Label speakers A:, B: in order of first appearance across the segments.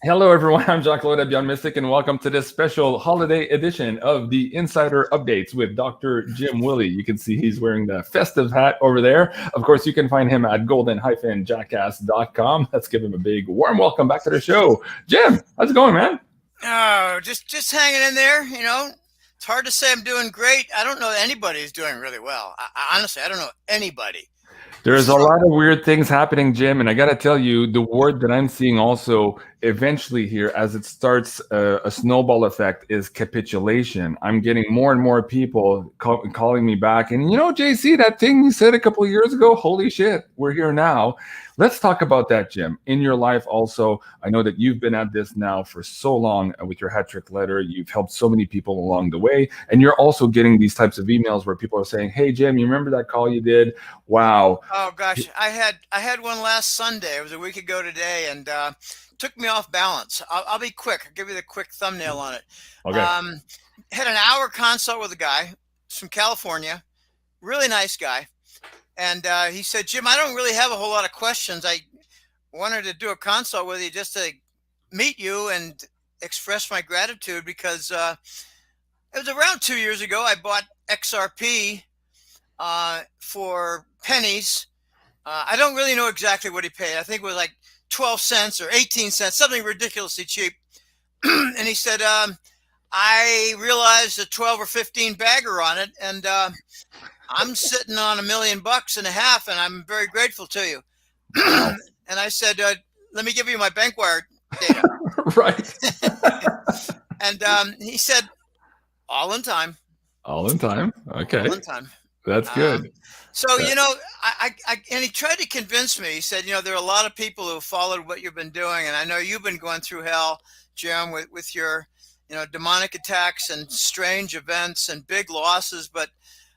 A: Hello, everyone. I'm Jean-Claude BeyondMystic, and welcome to this special holiday edition of the Insider Updates with Dr. Jim Willie. You can see he's wearing the festive hat over there. Of course, you can find him at golden-jackass.com. Let's give him a big warm welcome back to the show. Jim, how's it going, man?
B: Oh, just hanging in there. It's hard to say I'm doing great. I don't know anybody who's doing really well. Honestly, I don't know anybody.
A: There's a lot of weird things happening, Jim, and I got to tell you, the word that I'm seeing also eventually here as it starts a snowball effect is capitulation. I'm getting more and more people calling me back. And JC, that thing you said a couple of years ago, holy shit, we're here now. Let's talk about that, Jim. In your life also, I know that you've been at this now for so long with your hat trick letter. You've helped so many people along the way. And you're also getting these types of emails where people are saying, hey, Jim, you remember that call you did? Wow.
B: Oh gosh, I had one last Sunday. It was a week ago today, and took me off balance. I'll be quick. I'll give you the quick thumbnail on it.
A: Okay.
B: Had an hour consult with a guy from California, really nice guy. And he said, Jim, I don't really have a whole lot of questions. I wanted to do a consult with you just to meet you and express my gratitude because it was around 2 years ago. I bought XRP for pennies. I don't really know exactly what he paid. I think it was like 12 cents or 18 cents, something ridiculously cheap. And he said, I realized a 12 or 15 bagger on it, and I'm sitting on $1.5 million, and I'm very grateful to you. And I said, let me give you my bank wire data.
A: Right.
B: And he said, all in time.
A: All in time. Okay.
B: All in time.
A: That's good.
B: So, and he tried to convince me. He said, there are a lot of people who followed what you've been doing. And I know you've been going through hell, Jim, with your, demonic attacks and strange events and big losses. But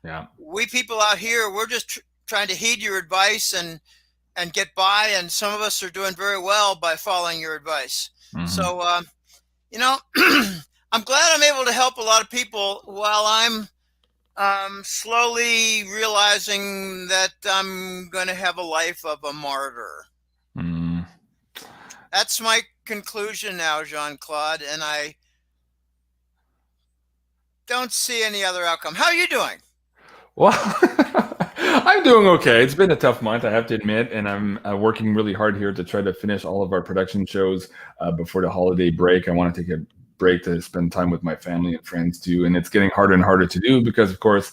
A: yeah,
B: we people out here, we're just trying to heed your advice and get by. And some of us are doing very well by following your advice. Mm-hmm. So, I'm glad I'm able to help a lot of people while I'm slowly realizing that I'm going to have a life of a martyr. Mm. That's my conclusion now, Jean-Claude, and I don't see any other outcome. How are you doing?
A: Well, I'm doing okay. It's been a tough month, I have to admit, and I'm working really hard here to try to finish all of our production shows before the holiday break. I want to take a break to spend time with my family and friends too, and it's getting harder and harder to do because, of course,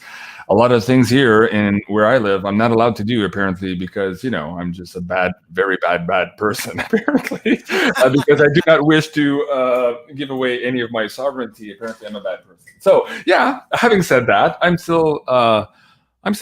A: a lot of things here and where I live, I'm not allowed to do apparently because I'm just a very bad person apparently because I do not wish to give away any of my sovereignty. Apparently, I'm a bad person. So yeah, having said that, I'm still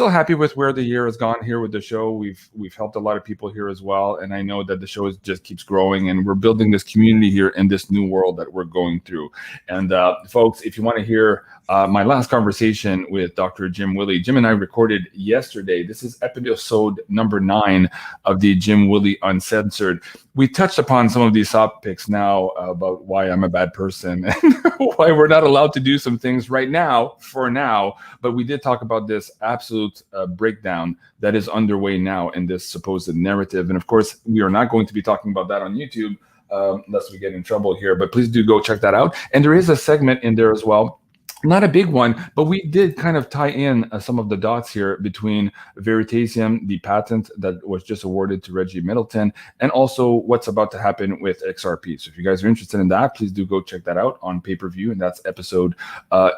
A: happy with where the year has gone here with the show. We've helped a lot of people here as well, and I know that the show just keeps growing, and we're building this community here in this new world that we're going through. And folks, if you want to hear my last conversation with Dr. Jim Willie, Jim and I recorded yesterday. This is episode number 9 of the Jim Willie Uncensored. We touched upon some of these topics now about why I'm a bad person and why we're not allowed to do some things right now, for now. But we did talk about this absolute breakdown that is underway now in this supposed narrative. And of course, we are not going to be talking about that on YouTube unless we get in trouble here. But please do go check that out. And there is a segment in there as well. Not a big one, but we did kind of tie in some of the dots here between Veritasium, the patent that was just awarded to Reggie Middleton, and also what's about to happen with XRP. So if you guys are interested in that, please do go check that out on pay-per-view, and that's episode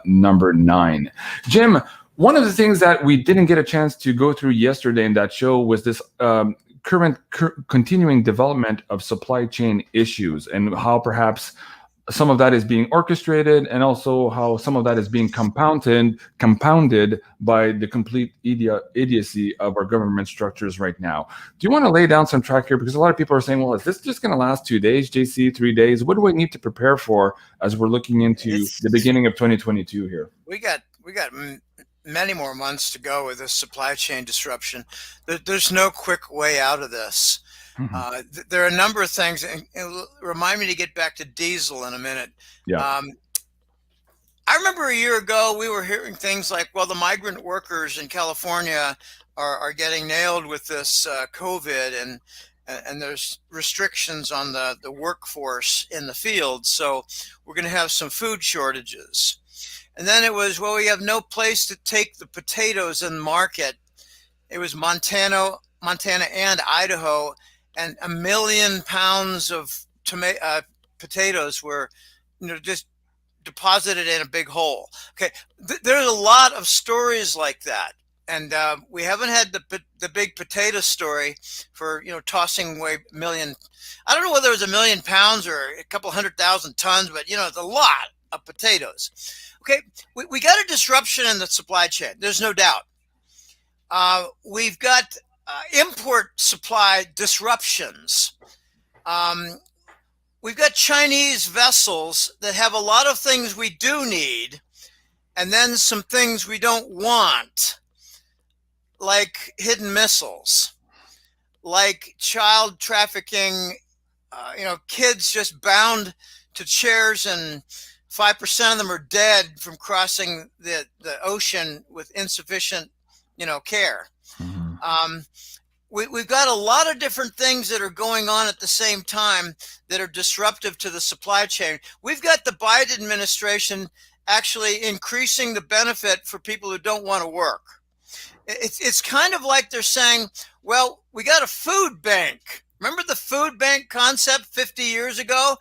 A: number 9. Jim, one of the things that we didn't get a chance to go through yesterday in that show was this continuing development of supply chain issues and how perhaps some of that is being orchestrated, and also how some of that is being compounded by the complete idiocy of our government structures right now. Do you want to lay down some track here? Because a lot of people are saying, well, is this just going to last 2 days, JC, 3 days? What do I need to prepare for as we're looking into the beginning of 2022 here?
B: We got many more months to go with this supply chain disruption. There's no quick way out of this. Mm-hmm. There are a number of things, and remind me to get back to diesel in a minute. Yeah. I remember a year ago, we were hearing things like, well, the migrant workers in California are getting nailed with this COVID, and there's restrictions on the workforce in the field. So we're going to have some food shortages. And then it was, well, we have no place to take the potatoes in the market. It was Montana and Idaho, and 1 million pounds of potatoes were, just deposited in a big hole. Okay, there's a lot of stories like that, and we haven't had the big potato story for tossing away 1 million. I don't know whether it was 1 million pounds or a couple 100,000 tons, but it's a lot of potatoes. Okay, we got a disruption in the supply chain. There's no doubt. We've got import supply disruptions. We've got Chinese vessels that have a lot of things we do need, and then some things we don't want, like hidden missiles, like child trafficking, kids just bound to chairs, and 5% of them are dead from crossing the ocean with insufficient, care.
A: Mm-hmm.
B: We've got a lot of different things that are going on at the same time that are disruptive to the supply chain. We've got the Biden administration actually increasing the benefit for people who don't want to work. It's kind of like they're saying, well, we got a food bank. Remember the food bank concept 50 years ago,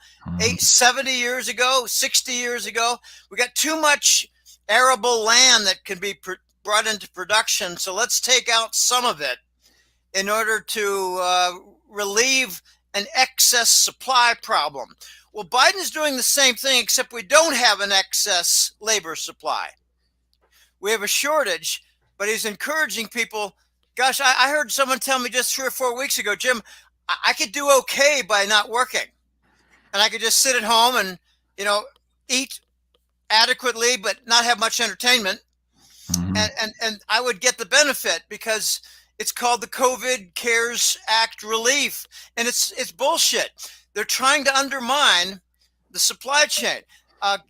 B: 70 years ago, 60 years ago? We got too much arable land that can be brought into production, so let's take out some of it in order to relieve an excess supply problem. Well, Biden's doing the same thing, except we don't have an excess labor supply. We have a shortage, but he's encouraging people. Gosh, I heard someone tell me just 3 or 4 weeks ago, Jim, I could do okay by not working. And I could just sit at home and, eat adequately, but not have much entertainment.
A: Mm-hmm.
B: And I would get the benefit because it's called the COVID CARES Act relief. And it's bullshit. They're trying to undermine the supply chain.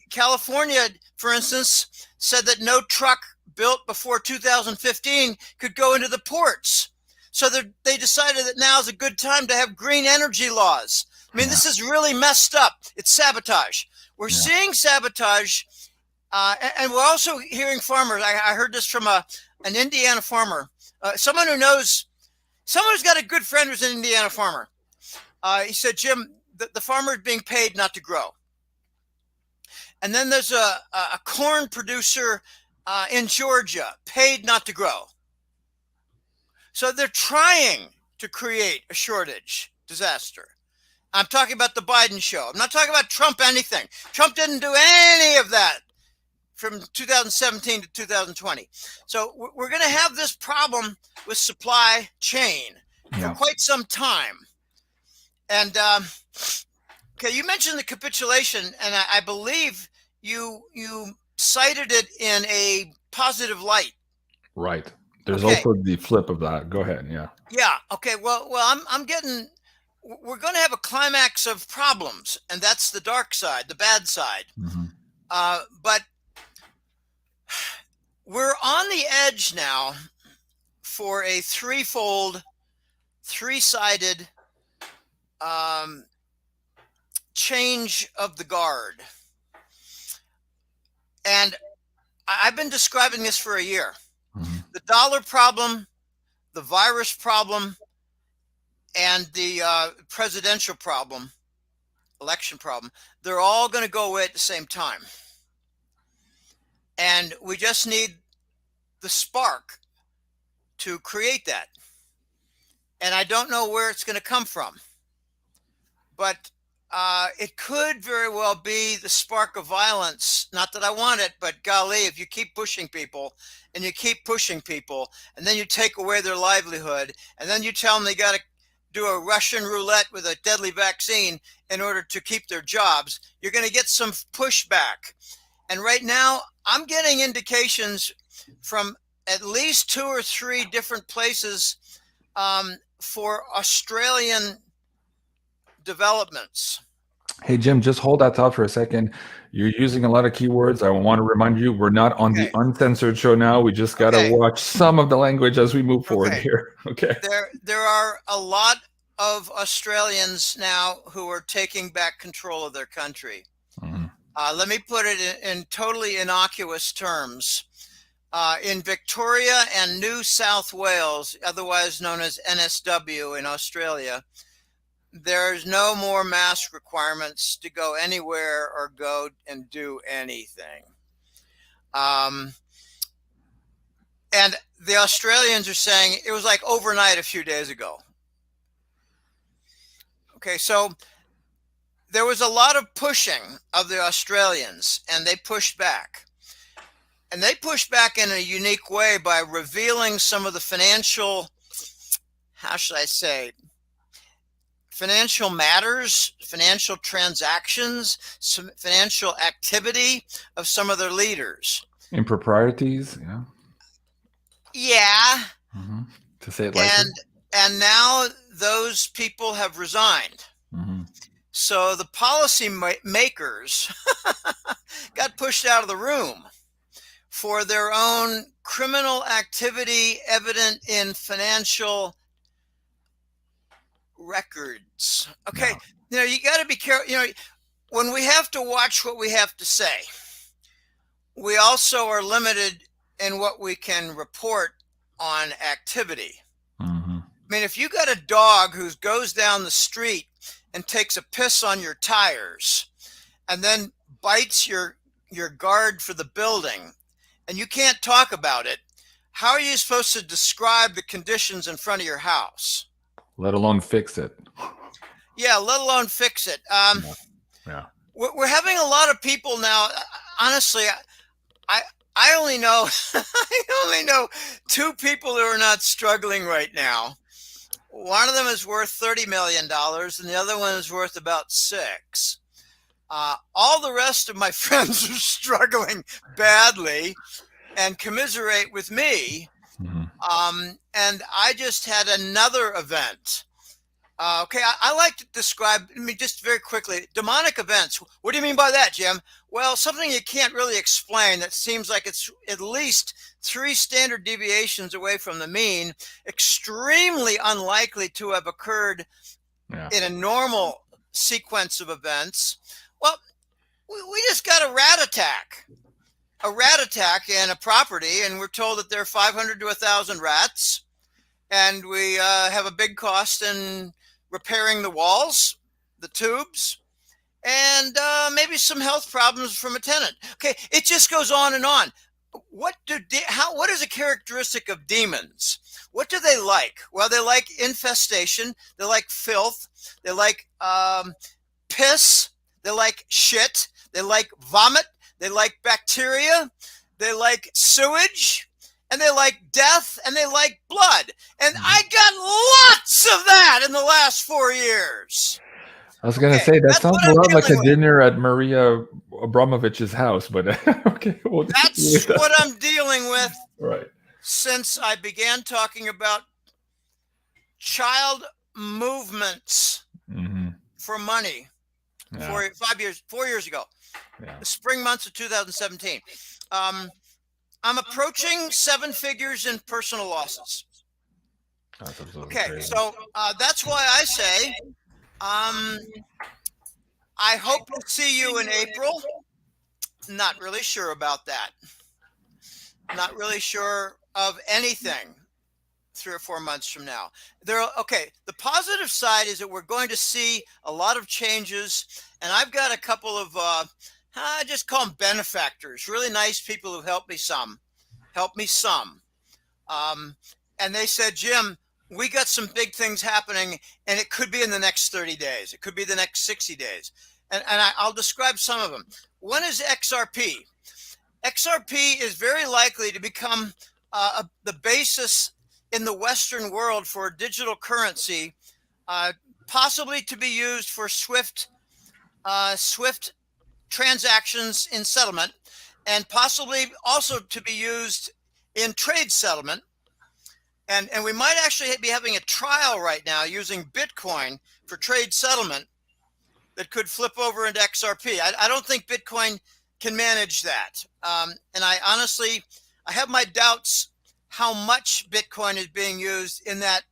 B: California, for instance, said that no truck built before 2015 could go into the ports. So they decided that now is a good time to have green energy laws. I mean, this is really messed up. It's sabotage. We're seeing sabotage. And we're also hearing farmers. I heard this from an Indiana farmer, someone who's got a good friend who's an Indiana farmer. He said, Jim, the farmer is being paid not to grow. And then there's a corn producer in Georgia paid not to grow. So they're trying to create a shortage disaster. I'm talking about the Biden show. I'm not talking about Trump anything. Trump didn't do any of that from 2017 to 2020. So we're going to have this problem with supply chain for quite some time. And okay, you mentioned the capitulation, and I believe you cited it in a positive light.
A: Right. There's also the flip of that. Go ahead. Yeah.
B: Yeah. Okay. Well, we're going to have a climax of problems, and that's the dark side, the bad side.
A: Mm-hmm.
B: But we're on the edge now for a three-sided change of the guard. And I've been describing this for a year.
A: Mm-hmm.
B: The dollar problem, the virus problem, and the presidential problem, election problem, they're all going to go away at the same time. And we just need the spark to create that. And I don't know where it's going to come from. But it could very well be the spark of violence. Not that I want it, but golly, if you keep pushing people and you keep pushing people, and then you take away their livelihood, and then you tell them they got to do a Russian roulette with a deadly vaccine in order to keep their jobs, you're going to get some pushback. And right now, I'm getting indications from at least 2 or 3 different places for Australian developments.
A: Hey, Jim, just hold that thought for a second. You're using a lot of keywords. I want to remind you, we're not on the uncensored show now. We just got to watch some of the language as we move forward here. Okay.
B: There are a lot of Australians now who are taking back control of their country.
A: Mhm.
B: Let me put it in totally innocuous terms. In Victoria and New South Wales, otherwise known as NSW in Australia, there's no more mask requirements to go anywhere or go and do anything. And the Australians are saying it was like overnight a few days ago. Okay, so there was a lot of pushing of the Australians, and they pushed back. And they pushed back in a unique way by revealing some of the financial, how should I say, financial matters, financial transactions, some financial activity of some of their leaders.
A: Improprieties, yeah.
B: Yeah.
A: Mm-hmm. To say it lightly.
B: And now those people have resigned.
A: Mm-hmm.
B: So the policy makers got pushed out of the room for their own criminal activity evident in financial records. Okay.
A: Yeah.
B: You got to be careful. When we have to watch what we have to say, we also are limited in what we can report on activity.
A: Mm-hmm.
B: I mean, if you got a dog who goes down the street and takes a piss on your tires and then bites your guard for the building and you can't talk about it, how are you supposed to describe the conditions in front of your house?
A: Let alone fix it.
B: Yeah, let alone fix it.
A: Yeah.
B: We're having a lot of people now. Honestly, I only know I only know 2 people who are not struggling right now. One of them is worth $30 million, and the other one is worth about $6 million. All the rest of my friends are struggling badly and commiserate with me.
A: Mm-hmm.
B: And I just had another event. Okay, I like to describe, just very quickly, demonic events. What do you mean by that, Jim? Well, something you can't really explain that seems like it's at least 3 standard deviations away from the mean, extremely unlikely to have occurred in a normal sequence of events. Well, we just got a rat attack in a property, and we're told that there are 500 to 1,000 rats, and we have a big cost in repairing the walls, the tubes, and maybe some health problems from a tenant. Okay, it just goes on and on. What is a characteristic of demons? What do they like? Well, they like infestation. They like filth. They like piss. They like shit. They like vomit. They like bacteria. They like sewage. And they like death, and they like blood. And I got lots of that in the last 4 years.
A: I was going to say, that sounds a lot like a dinner at Maria Abramovich's house, but okay. Well,
B: that's what I'm dealing with.
A: Right.
B: Since I began talking about child movements for money 4 years ago, the spring months of 2017. I'm approaching 7 figures in personal losses. Okay, crazy. So that's why I say I hope to see you in April. Not really sure about that. Not really sure of anything 3 or 4 months from now. Okay, the positive side is that we're going to see a lot of changes, and I've got a couple of I just call them benefactors, really nice people who've helped me some. And they said, Jim, we got some big things happening, and it could be in the next 30 days. It could be the next 60 days. And I'll describe some of them. One is XRP. XRP is very likely to become the basis in the Western world for a digital currency, possibly to be used for swift transactions in settlement, and possibly also to be used in trade settlement. And we might actually be having a trial right now using Bitcoin for trade settlement that could flip over into XRP. I don't think Bitcoin can manage that. And I have my doubts how much Bitcoin is being used in that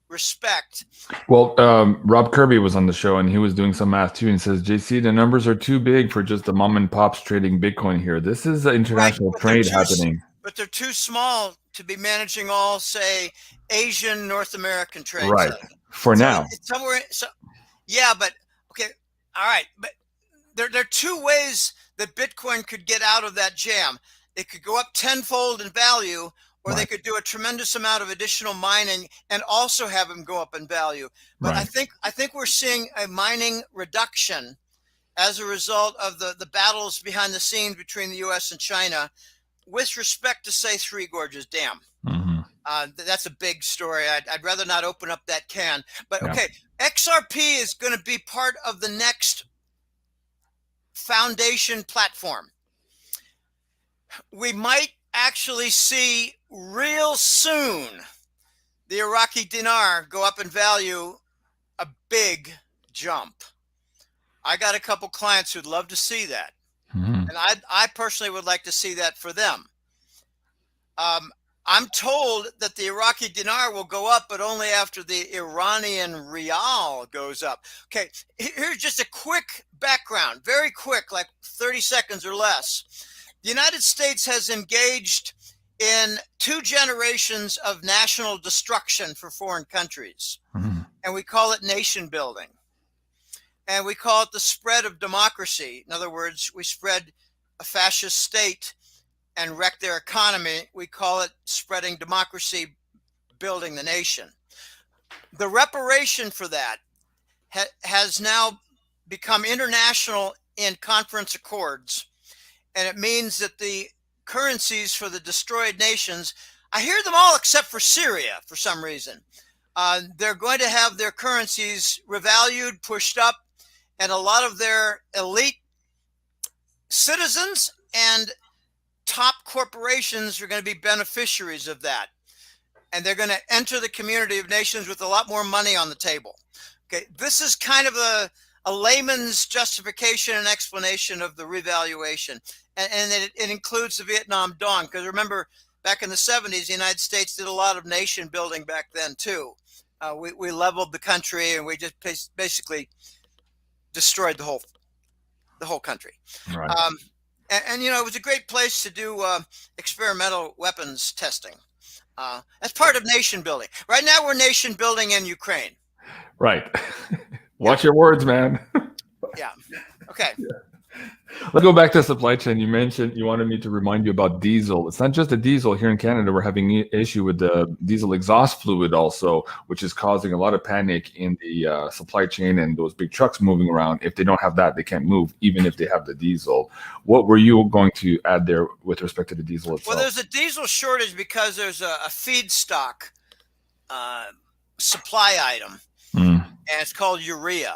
B: respect.
A: Well, Rob Kirby was on the show and he was doing some math too, and says, JC, the numbers are too big for just the mom and pops trading Bitcoin here. This is an international trade happening.
B: But they're too small to be managing all, say, Asian, North American trades.
A: Right. For now.
B: It's somewhere. So, yeah, but okay. All right. But there are two ways that Bitcoin could get out of that jam. It could go up tenfold in value, or they could do a tremendous amount of additional mining and also have them go up in value. But I think we're seeing a mining reduction as a result of the battles behind the scenes between the U.S. and China with respect to, say, Three Gorges Dam. That's a big story. I'd rather not open up that can. But okay, XRP is going to be part of the next foundation platform. We might actually see real soon the Iraqi dinar go up in value, a big jump. I got a couple clients who'd love to see that. And I personally would like to see that for them. I'm told that the Iraqi dinar will go up, but only after the Iranian rial goes up. Okay, here's just a quick background, very quick, like 30 seconds or less. The United States has engaged in 2 generations of national destruction for foreign countries. And we call it nation building. And we call it the spread of democracy. In other words, we spread a fascist state and wreck their economy. We call it spreading democracy, building the nation. The reparation for that has now become international in conference accords. And it means that the currencies for the destroyed nations, I hear them all except for Syria for some reason. They're going to have their currencies revalued, pushed up, and a lot of their elite citizens and top corporations are going to be beneficiaries of that. And they're going to enter the community of nations with a lot more money on the table. Okay, this is kind of a layman's justification and explanation of the revaluation. And it includes the Vietnam Dawn, because remember, back in the 70s, the United States did a lot of nation building back then too. We leveled the country, and we just basically destroyed the whole country.
A: Right.
B: And you know, it was a great place to do experimental weapons testing. That's part of nation building. Right now, we're nation building in Ukraine.
A: Right. Watch your words, man.
B: Yeah. Okay.
A: Let's go back to supply chain. You mentioned you wanted me to remind you about diesel. It's not just the diesel. Here in Canada, we're having an issue with the diesel exhaust fluid also, which is causing a lot of panic in the supply chain and those big trucks moving around. If they don't have that, they can't move, even if they have the diesel. What were you going to add there with respect to the diesel itself?
B: Well, there's a diesel shortage because there's a feedstock supply item, and it's called urea.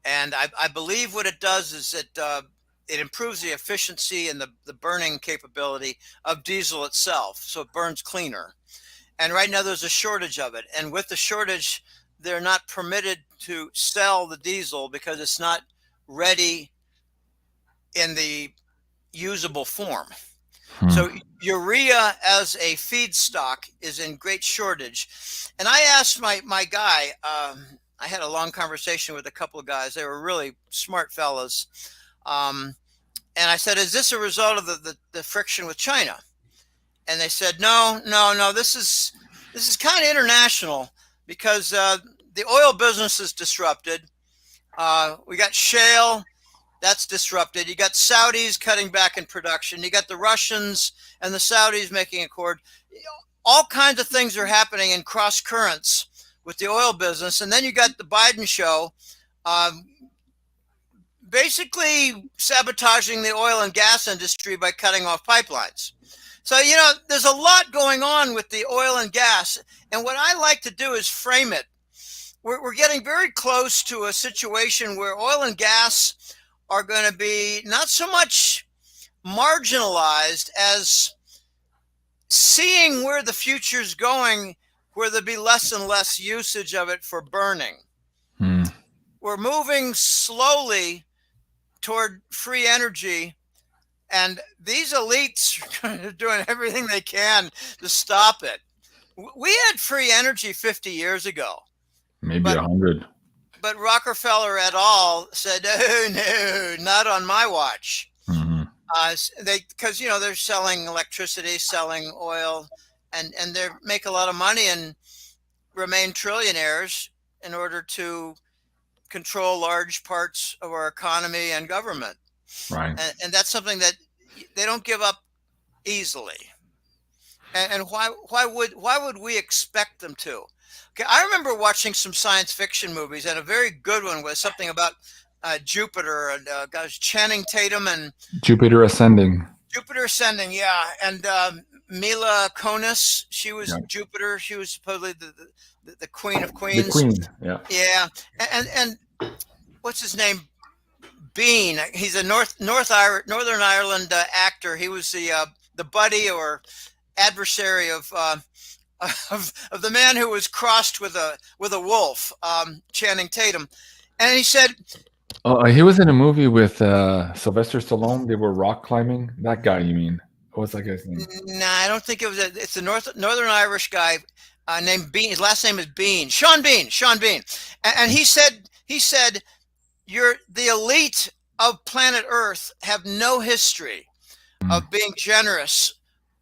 B: And I believe what it does is it improves the efficiency and the burning capability of diesel itself. So it burns cleaner. And right now there's a shortage of it. And with the shortage, they're not permitted to sell the diesel because it's not ready in the usable form. So urea as a feedstock is in great shortage. And I asked my guy, I had a long conversation with a couple of guys. They were really smart fellas. And I said, is this a result of the friction with China? And they said, no, this is kind of international because the oil business is disrupted. We got shale, that's disrupted. You got Saudis cutting back in production. You got the Russians and the Saudis making accord. All kinds of things are happening in cross currents with the oil business. And then you got the Biden show basically sabotaging the oil and gas industry by cutting off pipelines. So, you know, there's a lot going on with the oil and gas. And what I like to do is frame it. We're getting very close to a situation where oil and gas are going to be not so much marginalized as seeing where the future's going, where there'll be less and less usage of it for burning. We're moving slowly toward free energy, and these elites are doing everything they can to stop it. We had free energy 50 years ago.
A: Maybe
B: But
A: 100.
B: But Rockefeller et al. Said, oh, no, not on my watch.
A: Mhm.
B: Because, you know, they're selling electricity, selling oil, and they make a lot of money and remain trillionaires in order to control large parts of our economy and government.
A: Right.
B: And that's something that they don't give up easily. And why would we expect them to? Okay, I remember watching some science fiction movies, and a very good one was something about Jupiter and guys, Channing Tatum and
A: Jupiter ascending.
B: Jupiter ascending, yeah, and Mila Kunis, she was Jupiter. She was supposedly the queen of queens.
A: The queen, yeah.
B: Yeah, and what's his name? Bean. He's a Northern Ireland actor. He was the buddy or adversary of the man who was crossed with a wolf, Channing Tatum, and he said,
A: "Oh, he was in a movie with Sylvester Stallone. They were rock climbing. That guy, you mean? What's that guy's name?"
B: Nah, I don't think it was. It's a Northern Irish guy named Bean. His last name is Bean. Sean Bean. And he said, "You're the elite of planet Earth have no history of being generous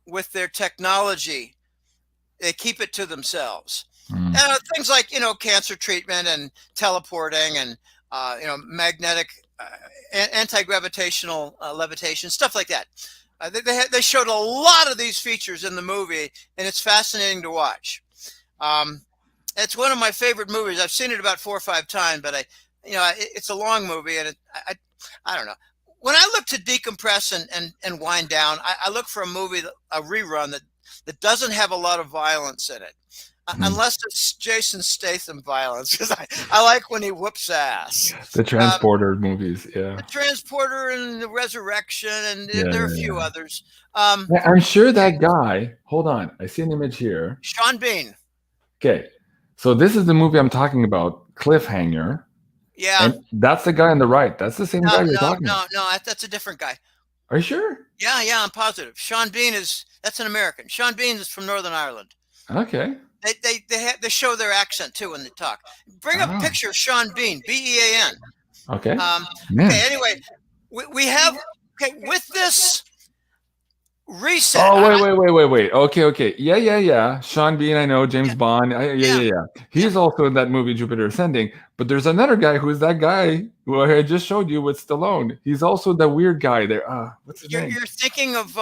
B: with their technology. They keep it to themselves." And things like, you know, cancer treatment and teleporting and you know, magnetic anti-gravitational levitation, stuff like that. They showed a lot of these features in the movie, and it's fascinating to watch. It's one of my favorite movies. I've seen it about 4 or 5 times, but it's a long movie, and I don't know. When I look to decompress and wind down, I look for a movie, a rerun that doesn't have a lot of violence in it, unless it's Jason Statham violence, because I like when he whoops ass.
A: The Transporter movies, yeah.
B: The Transporter and the Resurrection, and there are a few others.
A: I'm sure that guy. Hold on, I see an image here.
B: Sean Bean.
A: Okay, so this is the movie I'm talking about, Cliffhanger.
B: Yeah.
A: And that's the guy on the right. That's the same guy you're talking about.
B: No, that's a different guy.
A: Are you sure?
B: Yeah, I'm positive. Sean Bean that's an American. Sean Bean is from Northern Ireland.
A: Okay.
B: They show their accent too when they talk. Bring up a picture of Sean Bean, Bean.
A: Okay.
B: Okay. Anyway, we have with this reset.
A: Oh, wait. Okay. Yeah. Sean Bean, I know. James Bond. Yeah. He's also in that movie Jupiter Ascending. But there's another guy who's that guy who I just showed you with Stallone. He's also the weird guy there. What's his name?
B: You're thinking of.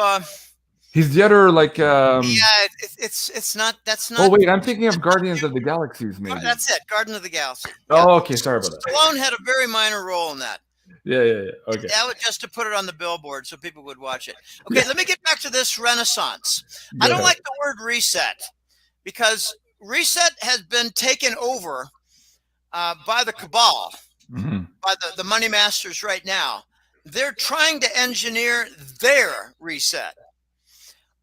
A: He's the other like.
B: It's not. That's not.
A: Oh wait, I'm thinking of Guardians of the Galaxies. Maybe
B: that's it. Guardian of the Galaxy.
A: Oh, okay. Sorry about that.
B: Stallone had a very minor role in that.
A: Yeah. Okay.
B: That was just to put it on the billboard so people would watch it. Okay, let me get back to this Renaissance. I don't like the word reset because reset has been taken over by the cabal, by the money masters right now. They're trying to engineer their reset,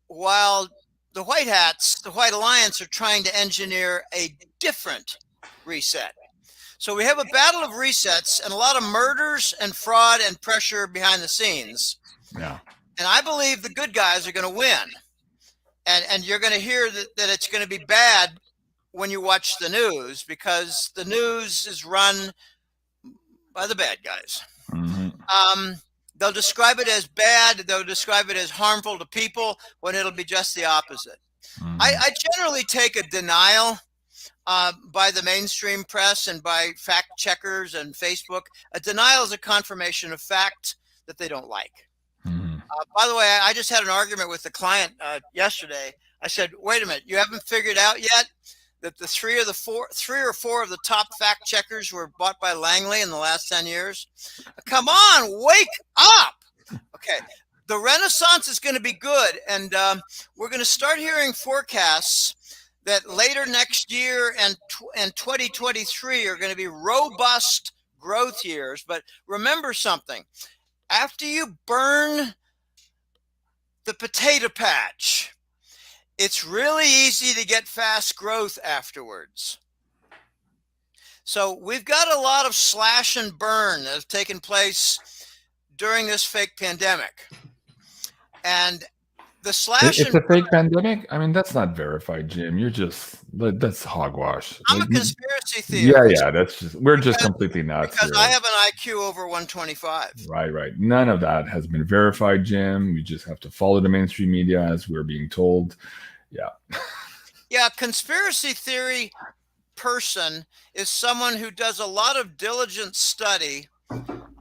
B: while the White Hats, the White Alliance, are trying to engineer a different reset. So we have a battle of resets and a lot of murders and fraud and pressure behind the scenes.
A: Yeah.
B: And I believe the good guys are going to win. And you're going to hear that it's going to be bad when you watch the news, because the news is run by the bad guys. They'll describe it as bad. They'll describe it as harmful to people when it'll be just the opposite. I generally take a denial by the mainstream press and by fact checkers and Facebook. A denial is a confirmation of fact that they don't like. By the way, I just had an argument with the client yesterday. I said, wait a minute, you haven't figured out yet that the three or four of the top fact checkers were bought by Langley in the last 10 years? Come on, wake up. Okay. The Renaissance is going to be good. And we're going to start hearing forecasts that later next year and 2023 are going to be robust growth years. But remember something, after you burn the potato patch, it's really easy to get fast growth afterwards. So we've got a lot of slash and burn that has taken place during this fake pandemic. And The slash
A: It's
B: and
A: a fake pandemic. I mean, that's not verified, Jim. That's hogwash.
B: I'm
A: Like,
B: a conspiracy
A: yeah,
B: theorist
A: yeah. We're just
B: because
A: completely nuts
B: because I
A: here.
B: have an IQ over 125.
A: Right, right. None of that has been verified, Jim. We just have to follow the mainstream media as we're being told. Yeah.
B: Yeah, conspiracy theory person is someone who does a lot of diligent study,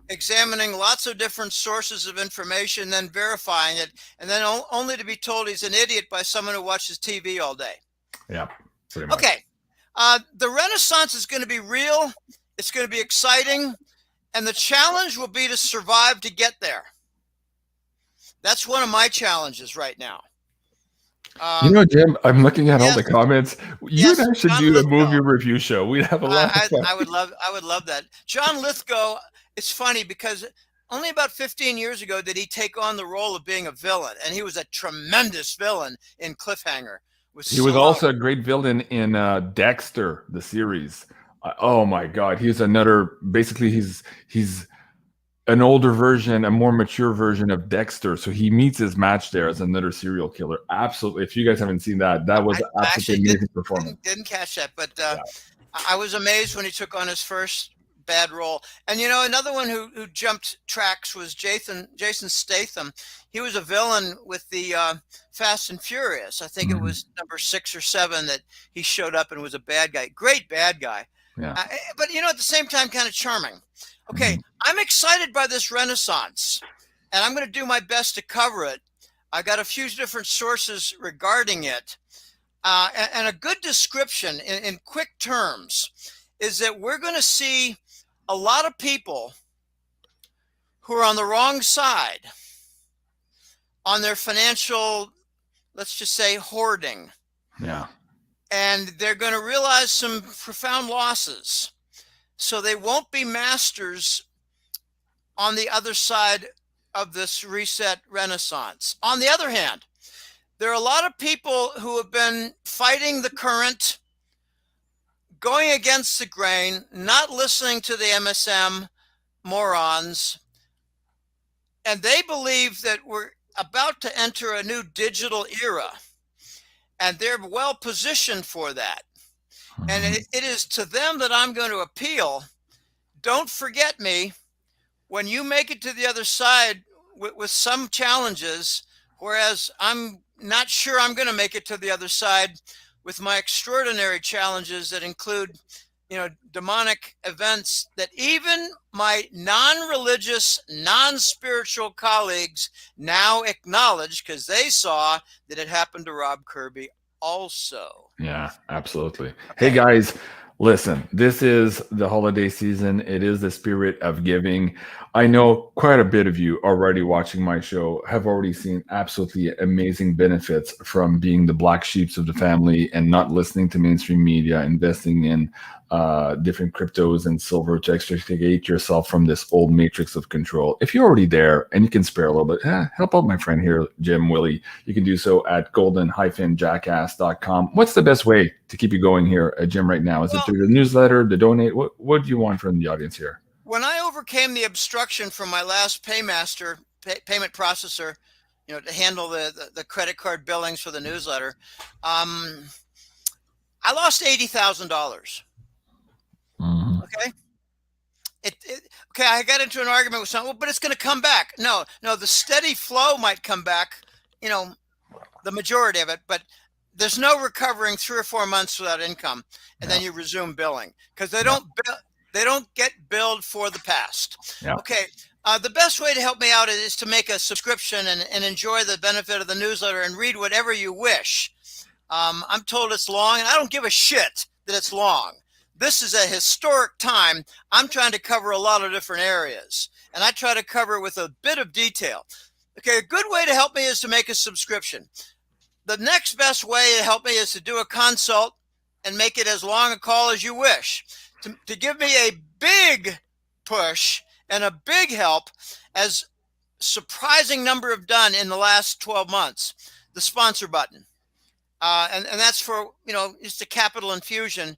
B: examining lots of different sources of information, then verifying it, and then only to be told he's an idiot by someone who watches TV all day.
A: Yeah, pretty much.
B: Okay. The Renaissance is going to be real. It's going to be exciting. And the challenge will be to survive to get there. That's one of my challenges right now.
A: Jim, I'm looking at all
B: yes,
A: the comments. You
B: yes,
A: and I should
B: John
A: do a
B: Lithgow.
A: movie review show. We'd have a lot of fun.
B: I would love that. John Lithgow, it's funny because only about 15 years ago did he take on the role of being a villain, and he was a tremendous villain in Cliffhanger.
A: He was also a great villain in Dexter, the series. Oh my God, he's an older version, a more mature version of Dexter. So he meets his match there as another serial killer. Absolutely. If you guys haven't seen that, that was absolutely amazing performance.
B: Didn't catch that, but I was amazed when he took on his first bad role. And another one who jumped tracks was Jason Statham. He was a villain with the Fast and Furious. I think it was number 6 or 7 that he showed up and was a bad guy. Great bad guy.
A: Yeah.
B: But at the same time, kind of charming. Okay, I'm excited by this Renaissance, and I'm going to do my best to cover it. I got a few different sources regarding it, and a good description in quick terms is that we're going to see a lot of people who are on the wrong side on their financial, let's just say, hoarding.
A: Yeah.
B: And they're going to realize some profound losses. So they won't be masters on the other side of this reset Renaissance. On the other hand, there are a lot of people who have been fighting the current, going against the grain, not listening to the MSM morons, and they believe that we're about to enter a new digital era, and they're well positioned for that. And it is to them that I'm going to appeal. Don't forget me when you make it to the other side with some challenges, whereas I'm not sure I'm going to make it to the other side with my extraordinary challenges that include, demonic events that even my non-religious, non-spiritual colleagues now acknowledge because they saw that it happened to Rob Kirby also.
A: Yeah, absolutely. Okay. Hey guys, listen, this is the holiday season. It is the spirit of giving. I know quite a bit of you already watching my show have already seen absolutely amazing benefits from being the black sheeps of the family and not listening to mainstream media, investing in different cryptos and silver to extricate yourself from this old matrix of control. If you're already there and you can spare a little bit, help out my friend here, Jim, Willie. You can do so at golden-jackass.com. What's the best way to keep you going here, Jim, right now? Is it through the newsletter, the donate? What do you want from the audience here?
B: When I overcame the obstruction from my last payment processor, to handle the credit card billings for the newsletter, I lost $80,000. Okay. Okay. I got into an argument with someone, but it's going to come back. No, the steady flow might come back, the majority of it, but there's no recovering 3 or 4 months without income. And then you resume billing because they don't get billed for the past. Yeah. Okay. The best way to help me out is to make a subscription and enjoy the benefit of the newsletter and read whatever you wish. I'm told it's long, and I don't give a shit that it's long. This is a historic time. I'm trying to cover a lot of different areas, and I try to cover it with a bit of detail. Okay, a good way to help me is to make a subscription. The next best way to help me is to do a consult and make it as long a call as you wish. To give me a big push and a big help, as surprising number have done in the last 12 months, the sponsor button. And that's for, just a capital infusion,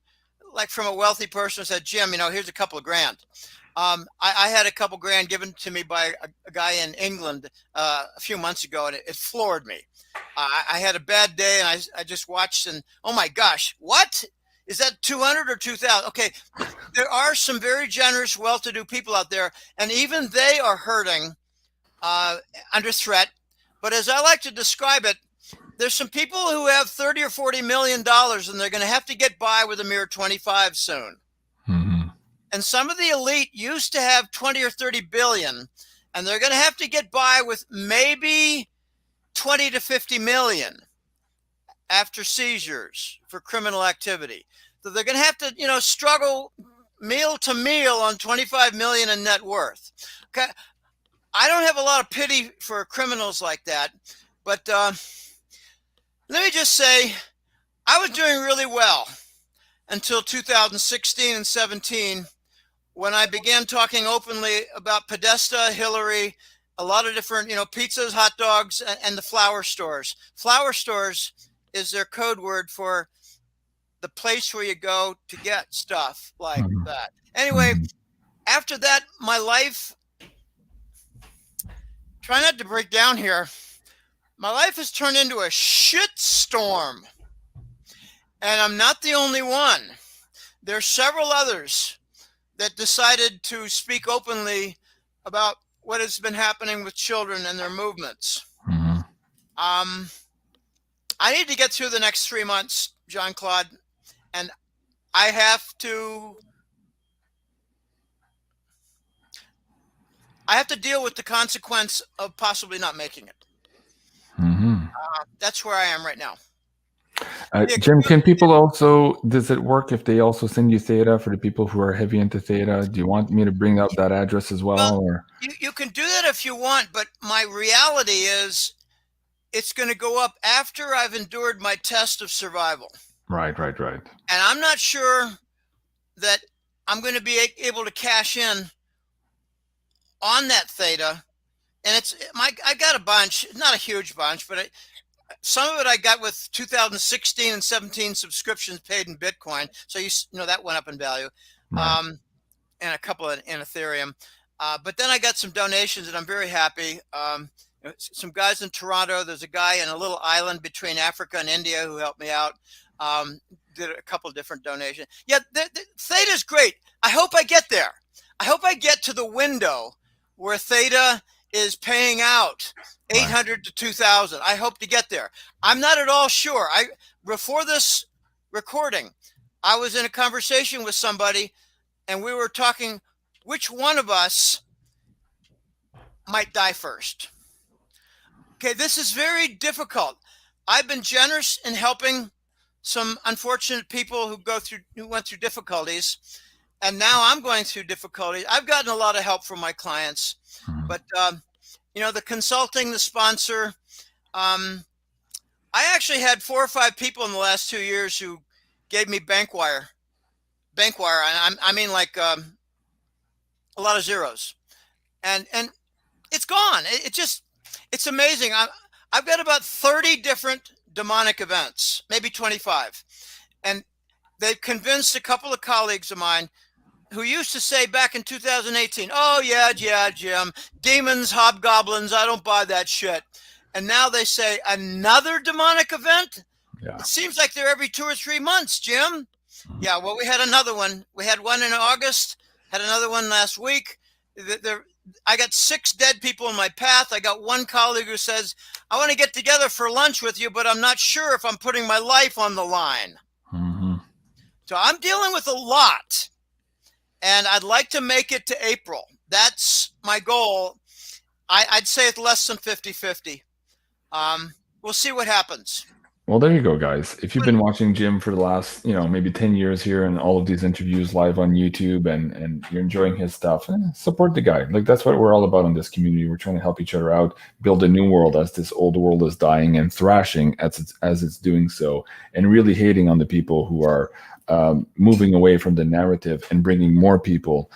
B: like from a wealthy person who said, Jim, here's a couple of grand. I had a couple grand given to me by a guy in England a few months ago, and it floored me. I had a bad day, and I just watched, and oh my gosh, what? Is that 200 or 2,000? Okay, there are some very generous, well-to-do people out there, and even they are hurting, under threat. But as I like to describe it, there's some people who have 30 or 40 million dollars, and they're going to have to get by with a mere 25 soon.
A: Mm-hmm.
B: And some of the elite used to have 20 or 30 billion, and they're going to have to get by with maybe 20 to 50 million after seizures for criminal activity. So they're going to have to, struggle meal to meal on 25 million in net worth. Okay. I don't have a lot of pity for criminals like that, but let me just say I was doing really well until 2016 and 17, when I began talking openly about Podesta, Hillary, a lot of different, pizzas, hot dogs, and the flower stores. Flower stores is their code word for the place where you go to get stuff like that. Anyway, after that, my life, try not to break down here, my life has turned into a shit storm. And I'm not the only one. There's several others that decided to speak openly about what has been happening with children and their movements.
A: Mm-hmm.
B: I need to get through the next 3 months, Jean-Claude, and I have to deal with the consequence of possibly not making it.
A: Mm-hmm.
B: That's where I am right now.
A: Jim, can people also, does it work if they also send you theta for the people who are heavy into theta? Do you want me to bring up that address as well? Or
B: you can do that if you want, but my reality is it's going to go up after I've endured my test of survival.
A: Right.
B: And I'm not sure that I'm going to be able to cash in on that theta. And I got a bunch, not a huge bunch, but some of it I got with 2016 and 17 subscriptions paid in Bitcoin. So that went up in value,
A: right.
B: and a couple in Ethereum. But then I got some donations, and I'm very happy. Some guys in Toronto. There's a guy in a little island between Africa and India who helped me out. Did a couple of different donations. Yeah, the theta is great. I hope I get there. I hope I get to the window where theta is paying out 800 to 2,000. I hope to get there. I'm not at all sure. Before this recording, I was in a conversation with somebody, and we were talking which one of us might die first. Okay, this is very difficult. I've been generous in helping some unfortunate people who went through difficulties, and now I'm going through difficulties. I've gotten a lot of help from my clients, but the consulting, the sponsor, I actually had 4 or 5 people in the last 2 years who gave me bank wire. I mean, like a lot of zeros, and it's gone. It's amazing. I've got about 30 different demonic events, maybe 25, and they've convinced a couple of colleagues of mine who used to say back in 2018, oh yeah, Jim, demons, hobgoblins, I don't buy that shit. And now they say another demonic event?
A: Yeah.
B: It seems like they're every 2 or 3 months, Jim. Yeah, well, we had another one. We had one in August, had another one last week. I got 6 dead people in my path. I got one colleague who says, I want to get together for lunch with you, but I'm not sure if I'm putting my life on the line.
A: Mm-hmm.
B: So I'm dealing with a lot. And I'd like to make it to April. That's my goal. I'd say it's less than 50-50. We'll see what happens.
A: Well, there you go, guys. If you've been watching Jim for the last, maybe 10 years here and all of these interviews live on YouTube and you're enjoying his stuff, support the guy. Like, that's what we're all about in this community. We're trying to help each other out, build a new world as this old world is dying and thrashing as it's doing so, and really hating on the people who are moving away from the narrative and bringing more people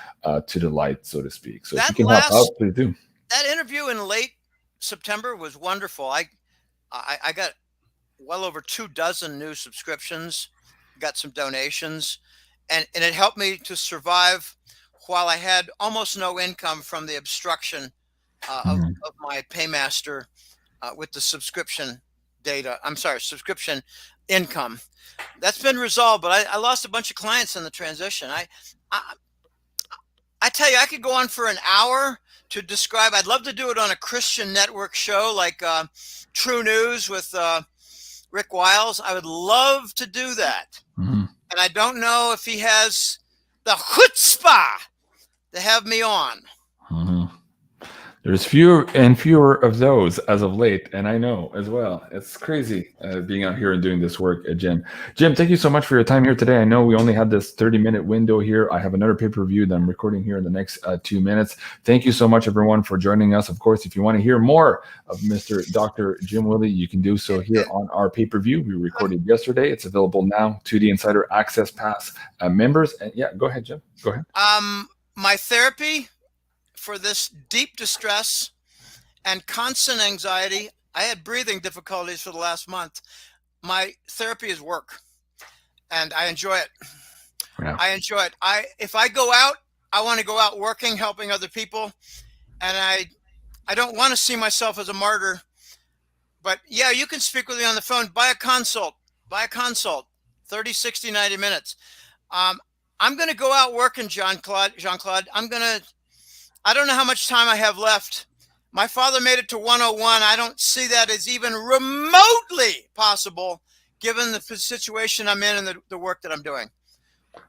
A: to the light, so to speak. So if you can help out, please do.
B: That interview in late September was wonderful. I got well over 24 new subscriptions, got some donations, and it helped me to survive while I had almost no income from the obstruction of my paymaster with the subscription data. I'm sorry, subscription income. That's been resolved, but I lost a bunch of clients in the transition. I tell you, I could go on for an hour to describe. I'd love to do it on a Christian network show like True News with Rick Wiles. I would love to do that. And I don't know if he has the chutzpah to have me on.
A: There's fewer and fewer of those as of late, and I know as well. It's crazy being out here and doing this work, Jim. Jim, thank you so much for your time here today. I know we only had this 30-minute window here. I have another pay-per-view that I'm recording here in the next 2 minutes. Thank you so much, everyone, for joining us. Of course, if you want to hear more of Mr. Dr. Jim Willie, you can do so here on our pay-per-view. We recorded yesterday. It's available now to the Insider Access Pass members. And yeah, go ahead, Jim. Go ahead.
B: My therapy for this deep distress and constant anxiety. I had breathing difficulties for the last month. My therapy is work, and I enjoy it. Yeah. I enjoy it. If I go out, I want to go out working, helping other people, and I don't want to see myself as a martyr. But yeah, you can speak with me on the phone. Buy a consult. 30, 60, 90 minutes. I'm going to go out working, Jean-Claude. I don't know how much time I have left. My father made it to 101. I don't see that as even remotely possible, given the situation I'm in and the work that I'm doing.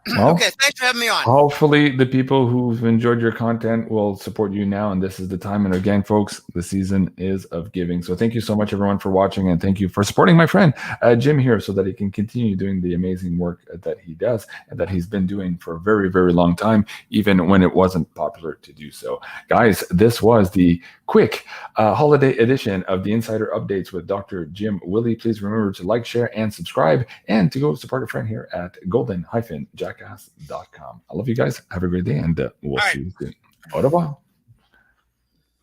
B: Well, okay, thanks for having me on.
A: Hopefully the people who've enjoyed your content will support you now, and this is the time. And again, folks, the season is of giving. So thank you so much, everyone, for watching, and thank you for supporting my friend Jim here so that he can continue doing the amazing work that he does and that he's been doing for a very, very long time, even when it wasn't popular to do so. Guys, this was the quick holiday edition of the Insider Updates with Dr. Jim Willie. Please remember to like, share, and subscribe, and to go support a friend here at golden-jackass.com. I love you guys. Have a great day, and we'll see you soon. Au revoir.